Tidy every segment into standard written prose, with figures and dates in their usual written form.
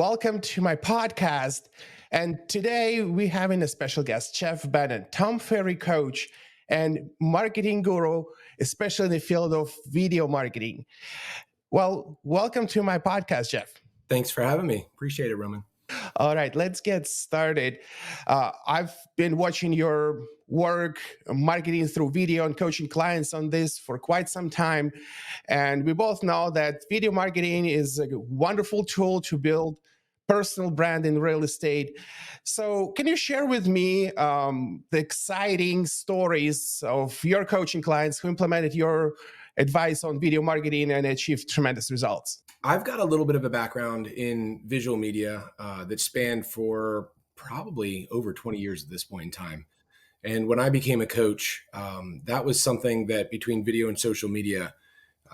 Welcome to my podcast. And today we're having a special guest, Jeff Bannon, Tom Ferry coach and marketing guru, especially in the field of video marketing. Well, welcome to my podcast, Jeff. Thanks for having me. Appreciate it, Roman. All right, let's get started. I've been watching your work, marketing through video and coaching clients on this for quite some time. And we both know that video marketing is a wonderful tool to build personal brand in real estate. So can you share with me the exciting stories of your coaching clients who implemented your advice on video marketing and achieved tremendous results? I've got a little bit of a background in visual media that spanned for probably over 20 years at this point in time. And when I became a coach, that was something that between video and social media,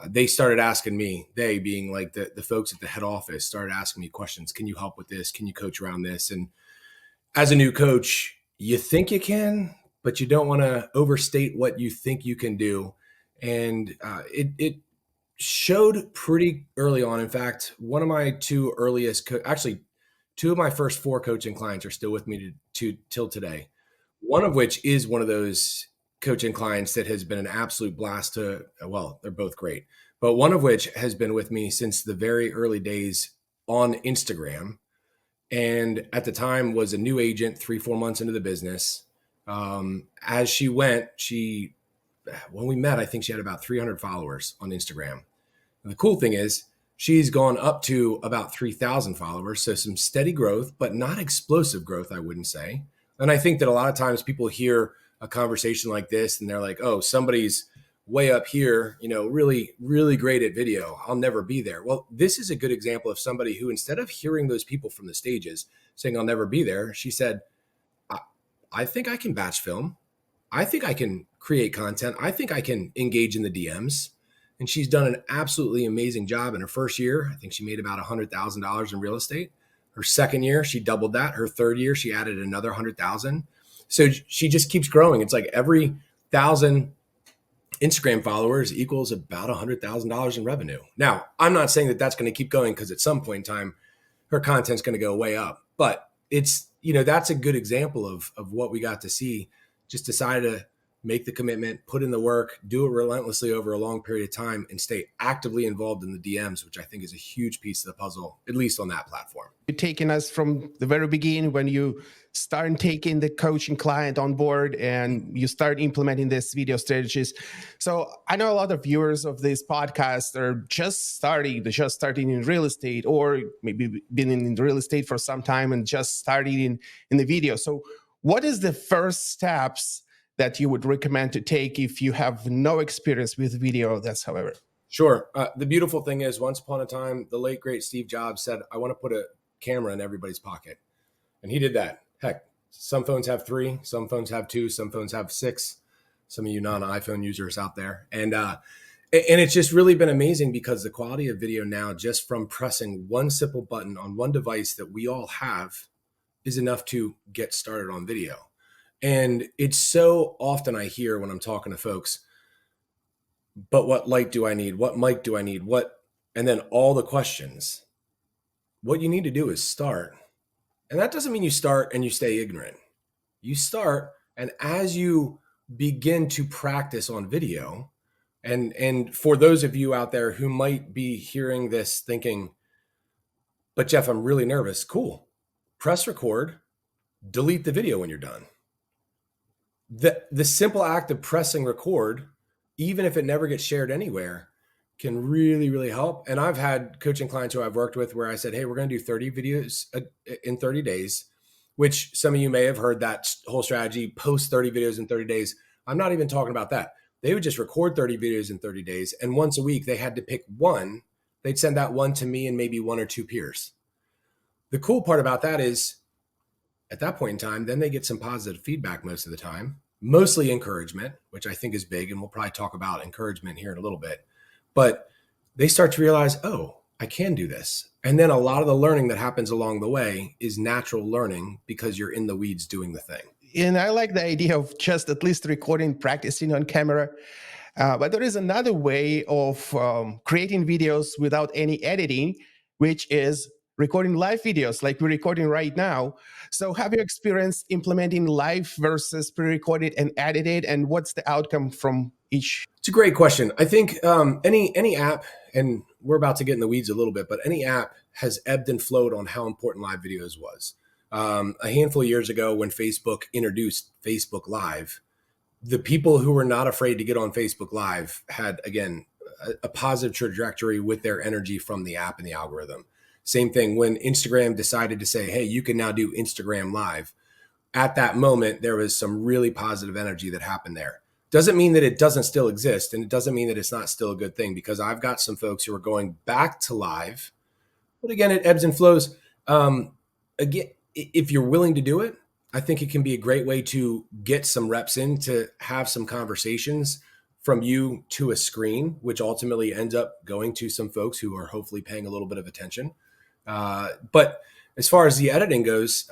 they started asking me, they being like the folks at the head office started asking me questions. Can you help with this? Can you coach around this? And as a new coach, you think you can, but you don't want to overstate what you think you can do. And it showed pretty early on. In fact, one of my two earliest, actually, two of my first four coaching clients are still with me till today. One of which is one of those coaching clients that has been an absolute blast to, well, they're both great, but one of which has been with me since the very early days on Instagram. And at the time was a new agent, 3-4 months into the business. As she went, when we met, I think she had about 300 followers on Instagram. And the cool thing is she's gone up to about 3,000 followers. So some steady growth, but not explosive growth, I wouldn't say. And I think that a lot of times people hear a conversation like this and they're like, oh, somebody's way up here, really, really great at video. I'll never be there. Well, this is a good example of somebody who, instead of hearing those people from the stages saying, I'll never be there, she said, I think I can batch film. I think I can create content. I think I can engage in the DMs. And she's done an absolutely amazing job. In her first year, I think she made about $100,000 in real estate. Her second year, she doubled that. Her third year, she added another 100,000. So she just keeps growing. It's like every 1,000 Instagram followers equals about $100,000 in revenue. Now, I'm not saying that that's going to keep going because at some point in time, her content's going to go way up. But it's, that's a good example of what we got to see. Just decided to make the commitment, put in the work, do it relentlessly over a long period of time, and stay actively involved in the DMs, which I think is a huge piece of the puzzle, at least on that platform. You're taking us from the very beginning when you start taking the coaching client on board and you start implementing these video strategies. So I know a lot of viewers of this podcast are just starting in real estate, or maybe been in real estate for some time and just starting in the video. So what is the first steps that you would recommend to take if you have no experience with video? That's however. Sure. The beautiful thing is, once upon a time, the late, great Steve Jobs said, I want to put a camera in everybody's pocket. And he did that. Heck, some phones have 3, some phones have 2, some phones have 6. Some of you non-iPhone users out there. And it's just really been amazing because the quality of video now, just from pressing one simple button on one device that we all have, is enough to get started on video. And it's so often I hear when I'm talking to folks, but what light do I need? What mic do I need? And then all the questions. What you need to do is start. And that doesn't mean you start and you stay ignorant. You start, and as you begin to practice on video, and for those of you out there who might be hearing this thinking, but Jeff, I'm really nervous. Cool. Press record, delete the video when you're done. The simple act of pressing record, even if it never gets shared anywhere, can really, really help. And I've had coaching clients who I've worked with where I said, hey, we're going to do 30 videos in 30 days, which some of you may have heard that whole strategy, post 30 videos in 30 days. I'm not even talking about that. They would just record 30 videos in 30 days. And once a week, they had to pick one. They'd send that one to me and maybe 1 or 2 peers. The cool part about that is, at that point in time, then they get some positive feedback most of the time, mostly encouragement, which I think is big. And we'll probably talk about encouragement here in a little bit. But they start to realize, oh, I can do this. And then a lot of the learning that happens along the way is natural learning because you're in the weeds doing the thing. And I like the idea of just at least recording, practicing on camera. But there is another way of creating videos without any editing, which is recording live videos like we're recording right now. So have you experienced implementing live versus pre-recorded and edited, and what's the outcome from each? It's a great question. I think any app, and we're about to get in the weeds a little bit, but any app has ebbed and flowed on how important live videos was. A handful of years ago, when Facebook introduced Facebook Live, the people who were not afraid to get on Facebook Live had, again, a positive trajectory with their energy from the app and the algorithm. Same thing when Instagram decided to say, hey, you can now do Instagram Live. At that moment, there was some really positive energy that happened there. Doesn't mean that it doesn't still exist, and it doesn't mean that it's not still a good thing, because I've got some folks who are going back to live, but again, it ebbs and flows. Again, if you're willing to do it, I think it can be a great way to get some reps in, to have some conversations from you to a screen, which ultimately ends up going to some folks who are hopefully paying a little bit of attention. But as far as the editing goes,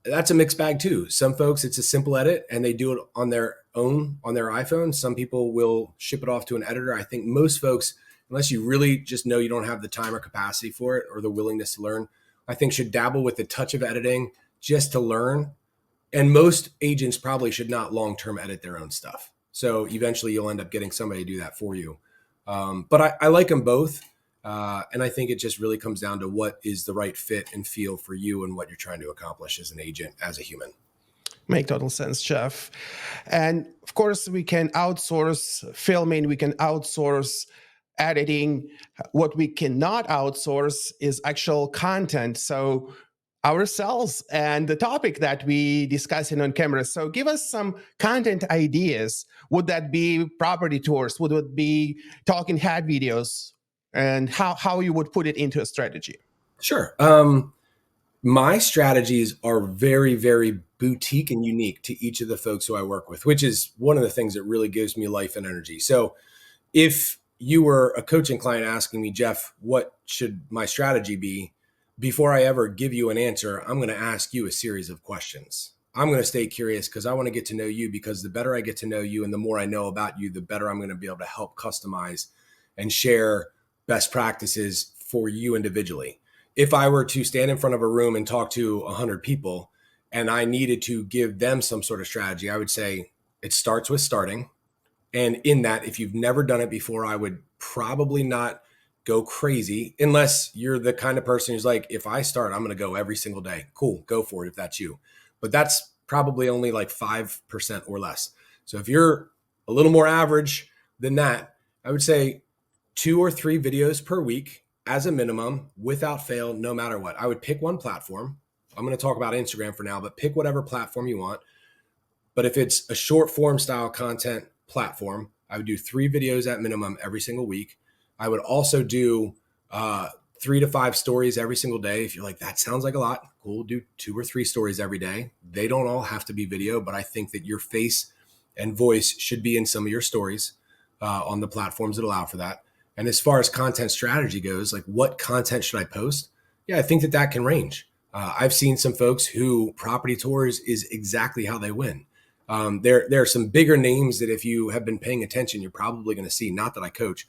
that's a mixed bag too. Some folks, it's a simple edit and they do it on their own, on their iPhone. Some people will ship it off to an editor. I think most folks, unless you really just know you don't have the time or capacity for it or the willingness to learn, I think should dabble with the touch of editing just to learn. And most agents probably should not long-term edit their own stuff. So eventually you'll end up getting somebody to do that for you. But I like them both. And I think it just really comes down to what is the right fit and feel for you and what you're trying to accomplish as an agent, as a human. Make total sense, Jeff. And of course, we can outsource filming, we can outsource editing. What we cannot outsource is actual content. So ourselves and the topic that we discussing on camera. So give us some content ideas. Would that be property tours? Would it be talking head videos? And how you would put it into a strategy? Sure. My strategies are very, very boutique and unique to each of the folks who I work with, which is one of the things that really gives me life and energy. So if you were a coaching client asking me, Jeff, what should my strategy be? Before I ever give you an answer, I'm going to ask you a series of questions. I'm going to stay curious because I want to get to know you, because the better I get to know you and the more I know about you, the better I'm going to be able to help customize and share best practices for you individually. If I were to stand in front of a room and talk to 100 people and I needed to give them some sort of strategy, I would say it starts with starting. And in that, if you've never done it before, I would probably not go crazy unless you're the kind of person who's like, if I start, I'm going to go every single day. Cool, go for it if that's you. But that's probably only like 5% or less. So if you're a little more average than that, I would say 2 or 3 videos per week as a minimum, without fail, no matter what. I would pick one platform. I'm going to talk about Instagram for now, but pick whatever platform you want. But if it's a short form style content platform, I would do 3 videos at minimum every single week. I would also do 3 to 5 stories every single day. If you're like, that sounds like a lot, cool, do 2 or 3 stories every day. They don't all have to be video, but I think that your face and voice should be in some of your stories on the platforms that allow for that. And as far as content strategy goes, like what content should I post? Yeah, I think that can range. I've seen some folks who property tours is exactly how they win. There are some bigger names that if you have been paying attention, you're probably going to see, not that I coach,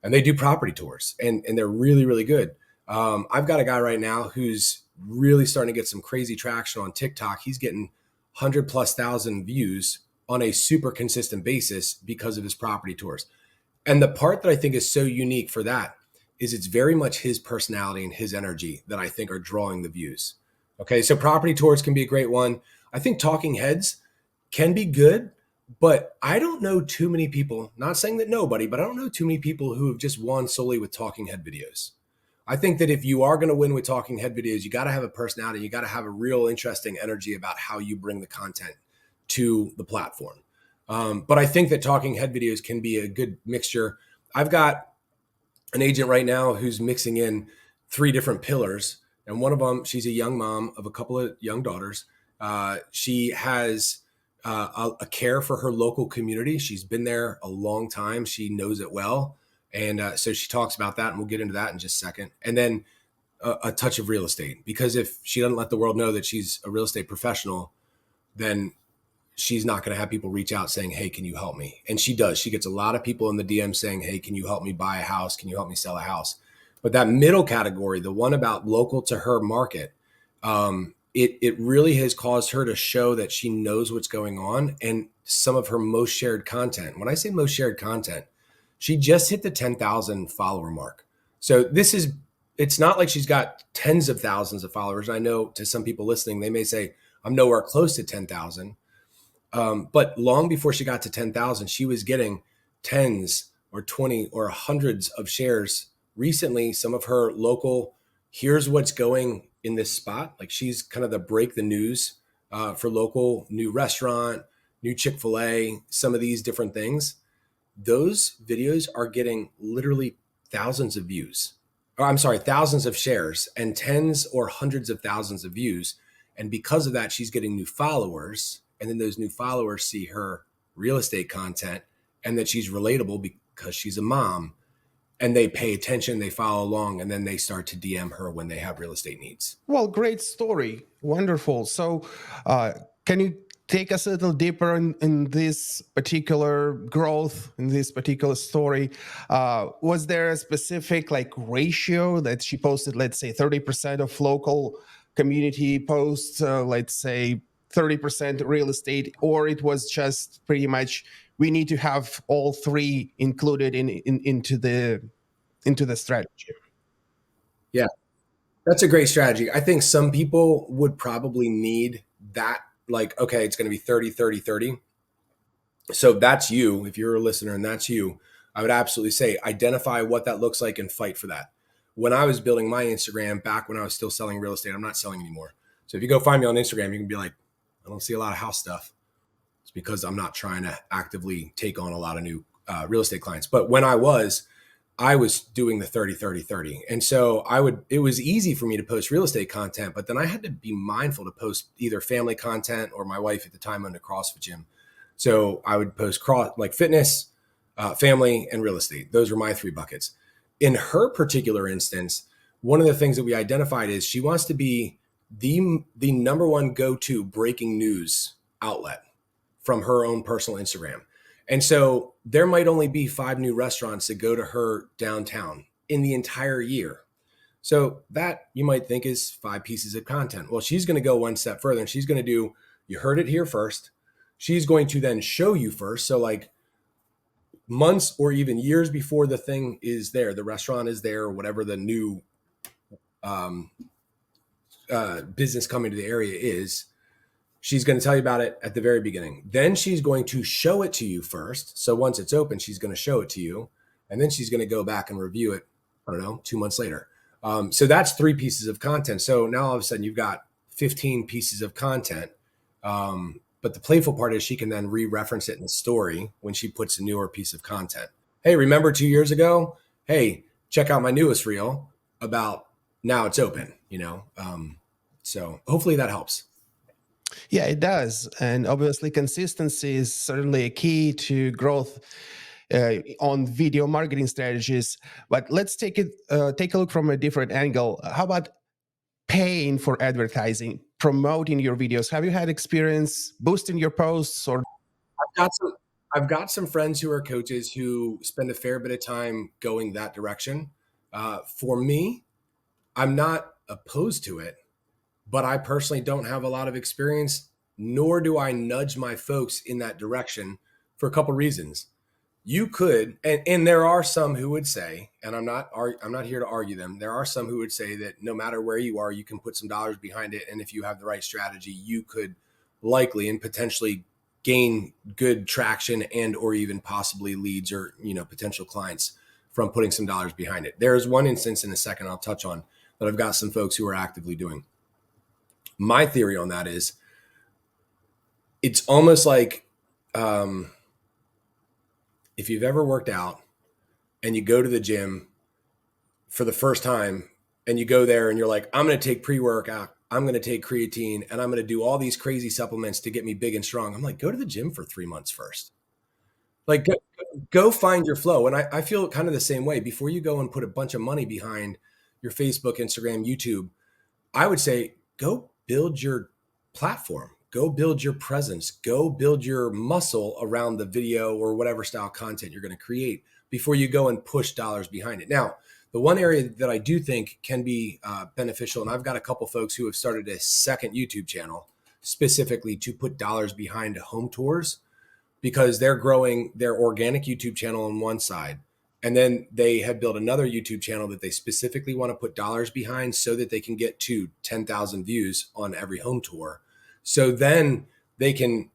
and they do property tours and they're really, really good. I've got a guy right now who's really starting to get some crazy traction on TikTok. He's getting 100,000+ views on a super consistent basis because of his property tours. And the part that I think is so unique for that is it's very much his personality and his energy that I think are drawing the views. Okay, so property tours can be a great one. I think talking heads can be good, but I don't know too many people, not saying that nobody, but I don't know too many people who have just won solely with talking head videos. I think that if you are going to win with talking head videos, you got to have a personality. You got to have a real interesting energy about how you bring the content to the platform. But I think that talking head videos can be a good mixture. I've got an agent right now who's mixing in 3 different pillars. And one of them, she's a young mom of a couple of young daughters. She has a care for her local community. She's been there a long time. She knows it well. And so she talks about that, and we'll get into that in just a second. And then a touch of real estate, because if she doesn't let the world know that she's a real estate professional, then she's not going to have people reach out saying, hey, can you help me? And she does. She gets a lot of people in the DM saying, hey, can you help me buy a house? Can you help me sell a house? But that middle category, the one about local to her market, it really has caused her to show that she knows what's going on, and some of her most shared content. When I say most shared content, she just hit the 10,000 follower mark. So it's not like she's got tens of thousands of followers. I know to some people listening, they may say, I'm nowhere close to 10,000. But long before she got to 10,000, she was getting tens or 20 or hundreds of shares. Recently, some of her local, here's what's going in this spot. Like, she's kind of the break the news for local new restaurant, new Chick-fil-A, some of these different things. Those videos are getting literally thousands of views. Or I'm sorry, thousands of shares and tens or hundreds of thousands of views. And because of that, she's getting new followers. And then those new followers see her real estate content and that she's relatable because she's a mom. And they pay attention, they follow along, and then they start to DM her when they have real estate needs. Well, great story. Wonderful. So, can you take us a little deeper in this particular growth, in this particular story? Was there a specific like ratio that she posted, let's say 30% of local community posts, let's say 30% real estate, or it was just pretty much we need to have all three included into the strategy? Yeah, that's a great strategy. I think some people would probably need that, like, okay, it's going to be 30, 30, 30. So that's you. If you're a listener and that's you, I would absolutely say identify what that looks like and fight for that. When I was building my Instagram back when I was still selling real estate, I'm not selling anymore. So if you go find me on Instagram, you can be like, I don't see a lot of house stuff. It's because I'm not trying to actively take on a lot of new real estate clients. But when I was doing the 30, 30, 30. And so it was easy for me to post real estate content, but then I had to be mindful to post either family content, or my wife at the time owned a CrossFit gym. So I would post like fitness, family, and real estate. Those were my three buckets. In her particular instance, one of the things that we identified is she wants to be the number one go-to breaking news outlet from her own personal Instagram. And so there might only be 5 new restaurants that go to her downtown in the entire year. So that you might think is 5 pieces of content. Well, she's going to go one step further, and she's going to do, you heard it here first. She's going to then show you first. So like months or even years before the thing is there, the restaurant is there, or whatever the new business coming to the area is, she's going to tell you about it at the very beginning. Then she's going to show it to you first. So once it's open, she's going to show it to you. And then she's going to go back and review it, I don't know, 2 months later. So that's 3 pieces of content. So now all of a sudden you've got 15 pieces of content. But the playful part is she can then re-reference it in the story when she puts a newer piece of content. Hey, remember 2 years ago? Hey, check out my newest reel about now it's open, so hopefully that helps. Yeah, it does. And obviously, consistency is certainly a key to growth on video marketing strategies. But let's take a look from a different angle. How about paying for advertising, promoting your videos? Have you had experience boosting your posts or? I've got some friends who are coaches who spend a fair bit of time going that direction. For me, I'm not opposed to it, but I personally don't have a lot of experience, nor do I nudge my folks in that direction for a couple of reasons. You could, and there are some who would say, and I'm not here to argue them. There are some who would say that no matter where you are, you can put some dollars behind it, and if you have the right strategy, you could likely and potentially gain good traction and or even possibly leads or potential clients from putting some dollars behind it. There's one instance in a second I'll touch on that I've got some folks who are actively doing. My theory on that is it's almost like if you've ever worked out and you go to the gym for the first time and you go there and you're like, I'm going to take pre-workout, I'm going to take creatine, and I'm going to do all these crazy supplements to get me big and strong. I'm like, go to the gym for 3 months first. Like, go find your flow. And I feel kind of the same way. Before you go and put a bunch of money behind your Facebook, Instagram, YouTube, I would say go build your platform, go build your presence, go build your muscle around the video or whatever style content you're going to create before you go and push dollars behind it. Now, The one area that I do think can be beneficial, and I've got a couple folks who have started a second YouTube channel specifically to put dollars behind home tours, because they're growing their organic YouTube channel on one side. And then they have built another YouTube channel that they specifically want to put dollars behind so that they can get to 10,000 views on every home tour. So then they can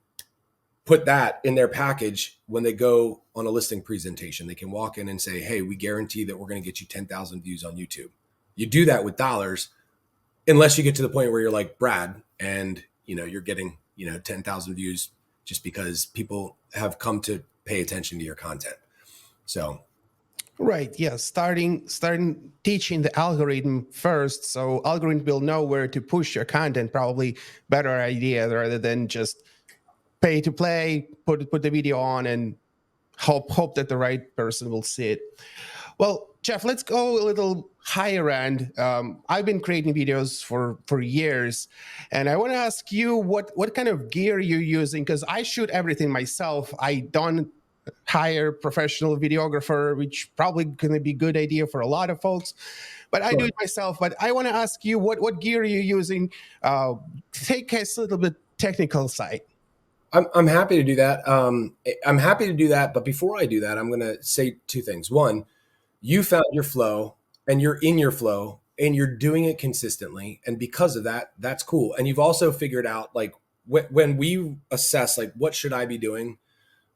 put that in their package when they go on a listing presentation. They can walk in and say, hey, we guarantee that we're going to get you 10,000 views on YouTube. You do that with dollars, unless you get to the point where you're like Brad and you're getting 10,000 views just because people have come to pay attention to your content. So right, yeah, starting teaching the algorithm first, so algorithm will know where to push your content. Probably better idea rather than just pay to play, put the video on and hope that the right person will see it. Well, Jeff, let's go a little higher end. I've been creating videos for years, and I want to ask you what kind of gear you're using, because I shoot everything myself. I don't hire professional videographer, which probably going to be a good idea for a lot of folks, but I do it myself. But I want to ask you what gear you're using. Take us a little bit technical side. I'm happy to do that. I'm happy to do that. But before I do that, I'm going to say two things. One, you found your flow and you're in your flow and you're doing it consistently. And because of that, that's cool. And you've also figured out, like, when we assess, like, what should I be doing?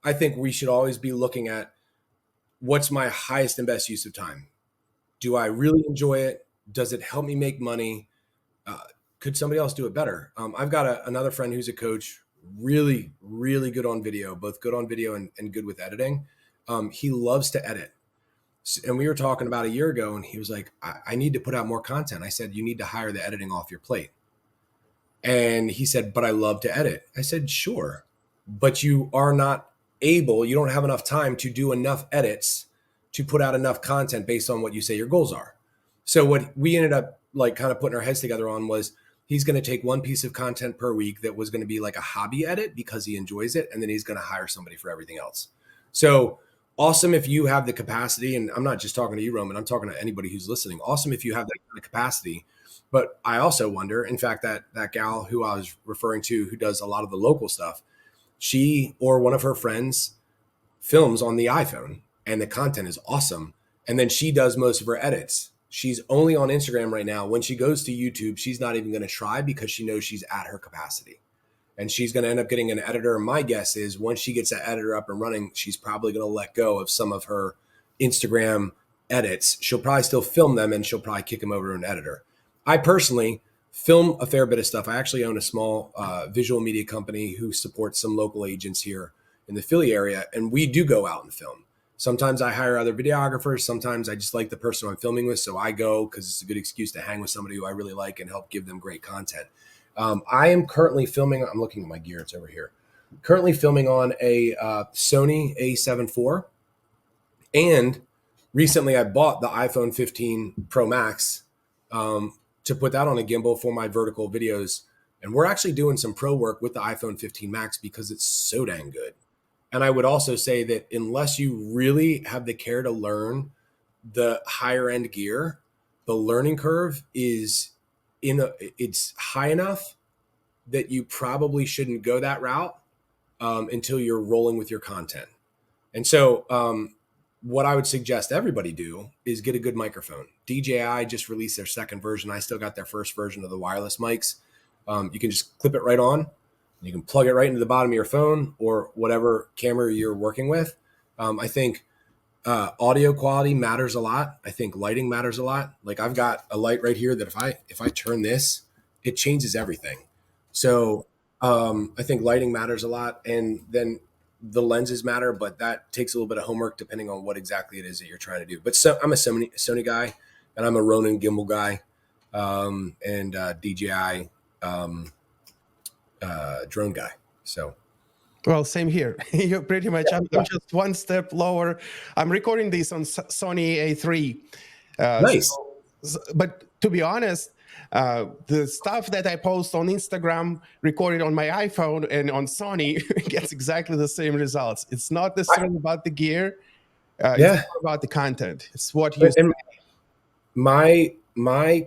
I think we should always be looking at what's my highest and best use of time. Do I really enjoy it? Does it help me make money? Could somebody else do it better? I've got another friend who's a coach, really, really good on video, both good on video and good with editing. He loves to edit. And we were talking about a year ago, and he was like, I need to put out more content. I said, you need to hire the editing off your plate. And he said, but I love to edit. I said, sure, but you are not able, you don't have enough time to do enough edits to put out enough content based on what you say your goals are. So what we ended up like kind of putting our heads together on was, he's going to take one piece of content per week that was going to be like a hobby edit because he enjoys it. And then he's going to hire somebody for everything else. So awesome if you have the capacity, and I'm not just talking to you, Roman, I'm talking to anybody who's listening. Awesome if you have that kind of capacity. But I also wonder, in fact, that gal who I was referring to, who does a lot of the local stuff, she or one of her friends films on the iPhone and the content is awesome. And then she does most of her edits. She's only on Instagram right now. When she goes to YouTube, she's not even going to try because she knows she's at her capacity. And she's going to end up getting an editor. My guess is once she gets that editor up and running, she's probably going to let go of some of her Instagram edits. She'll probably still film them and she'll probably kick them over to an editor. I personally film a fair bit of stuff. I actually own a small visual media company who supports some local agents here in the Philly area. And we do go out and film. Sometimes I hire other videographers. Sometimes I just like the person I'm filming with. So I go because it's a good excuse to hang with somebody who I really like and help give them great content. I am currently filming. I'm looking at my gear. It's over here. Currently filming on a Sony A7 IV. And recently I bought the iPhone 15 Pro Max to put that on a gimbal for my vertical videos. And we're actually doing some pro work with the iPhone 15 Max because it's so dang good. And I would also say that unless you really have the care to learn the higher end gear, the learning curve is it's high enough that you probably shouldn't go that route until you're rolling with your content. And so what I would suggest everybody do is get a good microphone. DJI just released their second version. I still got their first version of the wireless mics. You can just clip it right on. You can plug it right into the bottom of your phone or whatever camera you're working with. I think audio quality matters a lot. I think lighting matters a lot. Like I've got a light right here that if I turn this, it changes everything. So I think lighting matters a lot. And then the lenses matter, but that takes a little bit of homework depending on what exactly it is that you're trying to do. But so I'm a Sony guy, and I'm a Ronin gimbal guy, and DJI drone guy. So, well, same here. You're pretty much. I'm just one step lower. I'm recording this on Sony A3. nice. But to be honest, the stuff that I post on Instagram, recorded on my iPhone and on Sony, gets exactly the same results. It's not necessarily about the gear. It's more about the content. It's what you say. My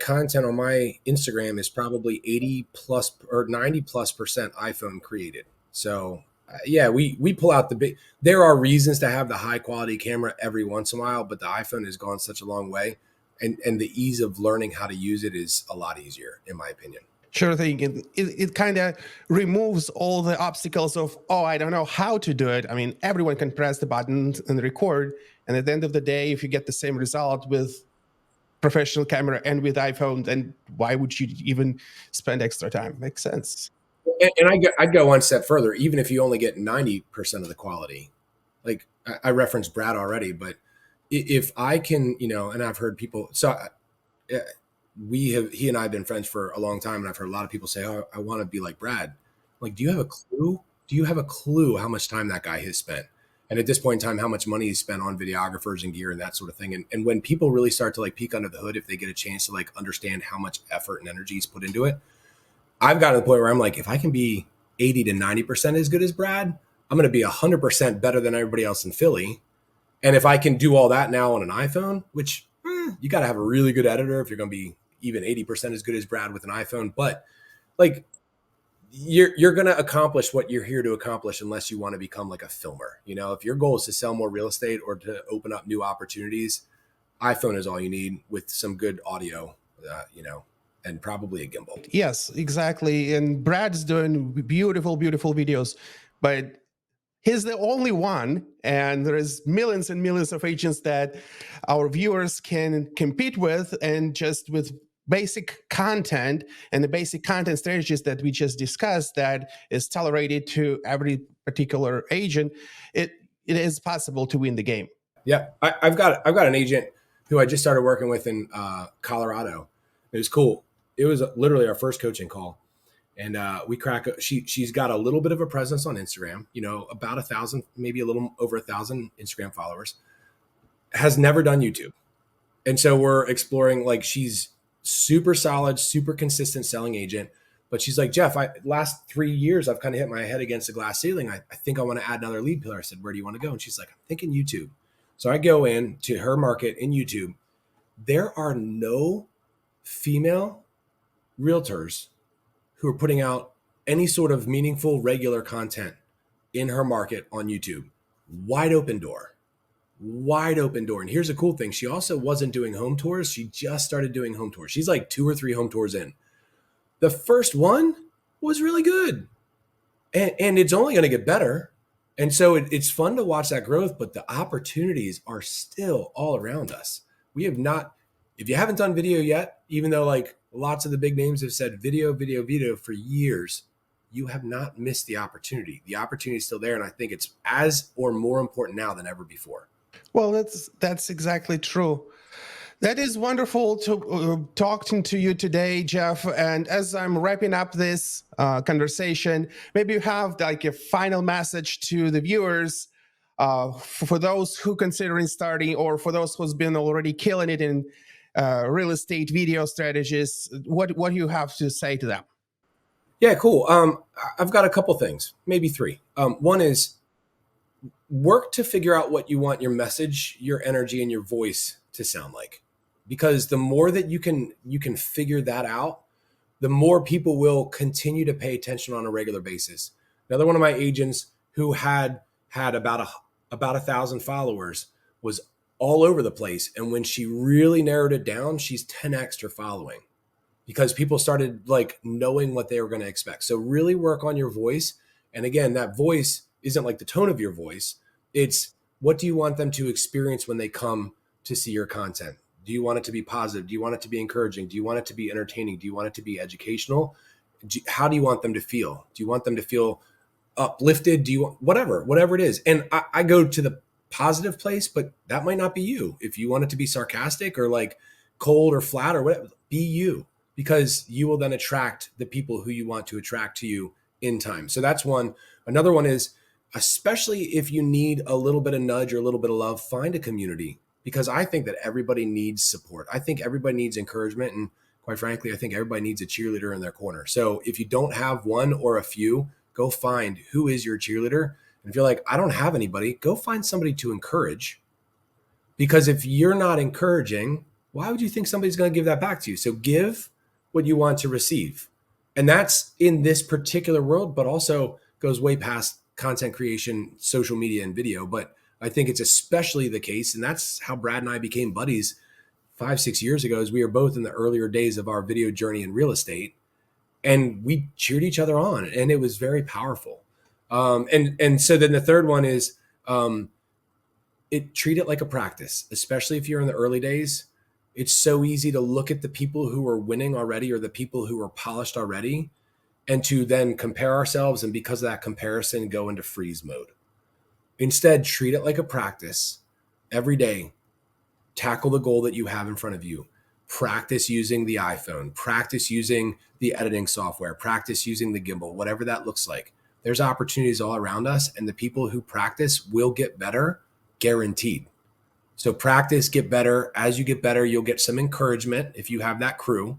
content on my Instagram is probably 80 plus or 90 plus percent iPhone created. So yeah, we pull out the big. There are reasons to have the high quality camera every once in a while, but the iPhone has gone such a long way, and the ease of learning how to use it is a lot easier, in my opinion. Sure thing. It kind of removes all the obstacles of, oh, I don't know how to do it. I mean, everyone can press the button and record. And at the end of the day, if you get the same result with professional camera and with iPhone, then why would you even spend extra time? Makes sense. And I'd go one step further. Even if you only get 90% of the quality, like I referenced Brad already, but if I can, and I've heard people. So he and I have been friends for a long time, and I've heard a lot of people say, "Oh, I want to be like Brad." Like, do you have a clue? Do you have a clue how much time that guy has spent? And at this point in time, how much money he's spent on videographers and gear and that sort of thing. And when people really start to like peek under the hood, if they get a chance to like understand how much effort and energy he's put into it, I've gotten to the point where I'm like, if I can be 80 to 90% as good as Brad, I'm going to be 100% better than everybody else in Philly. And if I can do all that now on an iPhone, which you got to have a really good editor if you're going to be even 80% as good as Brad with an iPhone, but like you're going to accomplish what you're here to accomplish unless you want to become like a filmer. If your goal is to sell more real estate or to open up new opportunities, iPhone is all you need with some good audio, and probably a gimbal. Yes, exactly. And Brad's doing beautiful, beautiful videos, but he's the only one, and there's millions and millions of agents that our viewers can compete with, and just with basic content and the basic content strategies that we just discussed that is tolerated to every particular agent, it is possible to win the game. Yeah, I've got an agent who I just started working with in Colorado. It was cool. It was literally our first coaching call, and we crack. She's got a little bit of a presence on Instagram. About 1,000, maybe a little over 1,000 Instagram followers. Has never done YouTube, and so we're exploring. Like, she's super solid, super consistent selling agent. But she's like, Jeff, last 3 years I've kind of hit my head against a glass ceiling. I think I want to add another lead pillar. I said, where do you want to go? And she's like, I'm thinking YouTube. So I go in to her market in YouTube. There are no female realtors who are putting out any sort of meaningful, regular content in her market on YouTube. Wide open door. Wide open door. And here's a cool thing. She also wasn't doing home tours. She just started doing home tours. She's like 2 or 3 home tours in. The first one was really good. And it's only going to get better. And so it's fun to watch that growth, but the opportunities are still all around us. We have not, if you haven't done video yet, even though like lots of the big names have said video, video, video for years, you have not missed the opportunity. The opportunity is still there. And I think it's as or more important now than ever before. Well, that's exactly true. That is wonderful to talking to you today, Jeff. And as I'm wrapping up this conversation, maybe you have like a final message to the viewers, for those who considering starting, or for those who's been already killing it in real estate video strategies. What do you have to say to them? Yeah, cool. I've got a couple things, maybe 3. One is work to figure out what you want your message, your energy, and your voice to sound like. Because the more that you can figure that out, the more people will continue to pay attention on a regular basis. Another one of my agents who had about 1,000 followers was all over the place, and when she really narrowed it down, she's 10x her following because people started like knowing what they were going to expect. So really work on your voice. And again, that voice isn't like the tone of your voice. It's what do you want them to experience when they come to see your content? Do you want it to be positive? Do you want it to be encouraging? Do you want it to be entertaining? Do you want it to be educational? How do you want them to feel? Do you want them to feel uplifted? Do you want whatever it is? And I go to the positive place, but that might not be you. If you want it to be sarcastic or like cold or flat or whatever, be you, because you will then attract the people who you want to attract to you in time. So that's one. Another one is, especially if you need a little bit of nudge or a little bit of love, find a community, because I think that everybody needs support. I think everybody needs encouragement. And quite frankly, I think everybody needs a cheerleader in their corner. So if you don't have one or a few, go find who is your cheerleader. And if you're like, I don't have anybody, go find somebody to encourage. Because if you're not encouraging, why would you think somebody's going to give that back to you? So give what you want to receive. And that's in this particular world, but also goes way past content creation, social media, and video. But I think it's especially the case. And that's how Brad and I became buddies 5, 6 years ago, as we were both in the earlier days of our video journey in real estate. And we cheered each other on, and it was very powerful. And so then the third one is treat it like a practice, especially if you're in the early days. It's so easy to look at the people who are winning already or the people who are polished already and to then compare ourselves. And because of that comparison, go into freeze mode. Instead, treat it like a practice every day. Tackle the goal that you have in front of you. Practice using the iPhone, practice using the editing software, practice using the gimbal, whatever that looks like. There's opportunities all around us, and the people who practice will get better, guaranteed. So practice, get better. As you get better, you'll get some encouragement if you have that crew,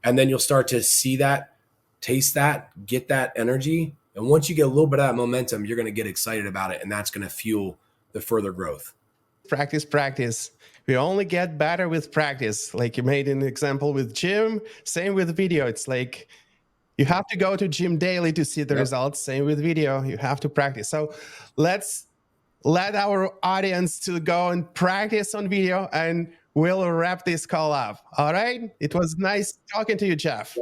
and then you'll start to see that, taste that, get that energy. And once you get a little bit of that momentum, you're going to get excited about it, and that's going to fuel the further growth. Practice, practice. We only get better with practice. Like you made an example with gym, same with video. It's like you have to go to gym daily to see the results. Same with video. You have to practice. So let's let our audience to go and practice on video, and we'll wrap this call up. All right. It was nice talking to you, Jeff.